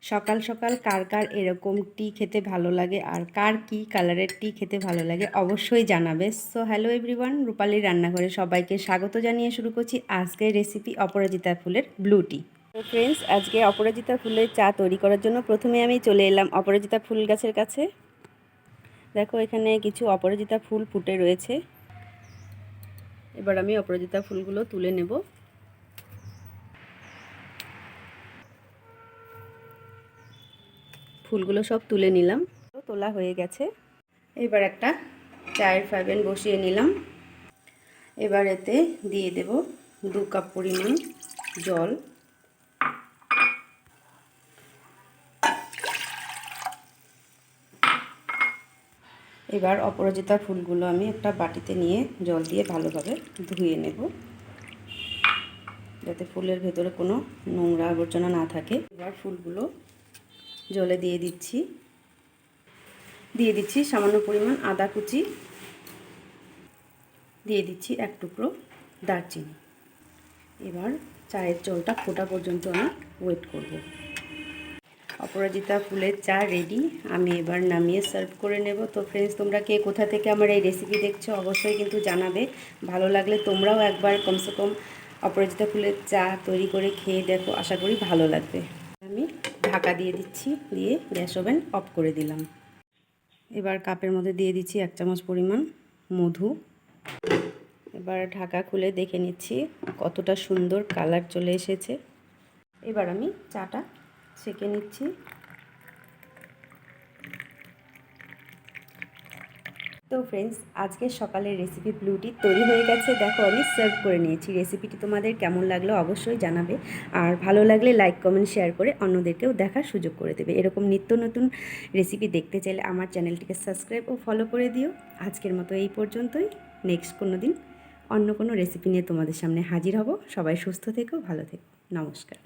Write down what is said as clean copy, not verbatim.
সকাল সকাল কার কার এরকম টি খেতে ভালো লাগে আর কার কি কালারের টি খেতে ভালো লাগে অবশ্যই জানাবে। সো হ্যালো এভরিওয়ান, রূপালীর রান্নাঘরে সবাইকে স্বাগত জানিয়ে শুরু করছি আজকের রেসিপি অপরাজিতা ফুলের ব্লু টি। তো ফ্রেন্ডস, আজকে অপরাজিতা ফুলের চা তৈরি করার জন্য প্রথমে আমি চলে এলাম অপরাজিতা ফুল গাছের কাছে। দেখো, এখানে কিছু অপরাজিতা ফুল ফুটে রয়েছে। এবার আমি অপরাজিতা ফুলগুলো তুলে নেব। ফুলগুলো সব তুলে নিলাম, তোলা হয়ে গেছে। এবার একটা চায়ের ফ্রাই বসিয়ে নিলাম। এবার এতে দিয়ে দেব 2 কাপ পরিমাণ জল। এবার অপরাজিতা ফুলগুলো আমি একটা বাটিতে নিয়ে জল দিয়ে ভালোভাবে ধুয়ে নেব, যাতে ফুলের ভেতরে কোনো নোংরা আবর্জনা না থাকে। এবার ফুলগুলো জলে দিয়ে দিচ্ছি সামান্য পরিমাণ আদা কুচি, দিয়ে দিচ্ছি 1 টুকরো দারচিনি। এবার চায়ের জলটা ফোটা পর্যন্ত আমি ওয়েট করব। অপরাজিতা ফুলের চা রেডি। আমি এবার নামিয়ে সার্ভ করে নেব। তো ফ্রেন্ডস, তোমরা কে কোথা থেকে আমার এই রেসিপি দেখছো অবশ্যই কিন্তু জানাবে। ভালো লাগলে তোমরাও একবার কমসে কম অপরাজিতা ফুলের চা তৈরি করে খেয়ে দেখো, আশা করি ভালো লাগবে। আমি ঢাকা দিয়ে দিচ্ছি, দিয়ে গ্যাস ওভেন অফ করে দিলাম। এবার কাপের মধ্যে দিয়ে দিচ্ছি 1 চামচ পরিমাণ মধু। এবার ঢাকা খুলে দেখে নিচ্ছি কতটা সুন্দর কালার চলে এসেছে। এবার আমি চাটা ছেঁকে নিচ্ছি। তো ফ্রেন্ডস, আজকের সকালের রেসিপি ব্লু টি তৈরি হয়ে গেছে। দেখো, আমি সার্ভ করে নিয়েছি। রেসিপিটি তোমাদের কেমন লাগলো অবশ্যই জানাবে, আর ভালো লাগলে লাইক কমেন্ট শেয়ার করে অন্যদেরকেও দেখার সুযোগ করে দেবে। এরকম নিত্য নতুন রেসিপি দেখতে চাইলে আমার চ্যানেলটিকে সাবস্ক্রাইব ও ফলো করে দিও। আজকের মতো এই পর্যন্তই। নেক্সট কোনো দিন অন্য কোনো রেসিপি নিয়ে তোমাদের সামনে হাজির হব। সবাই সুস্থ থেকো, ভালো থেকো। নমস্কার।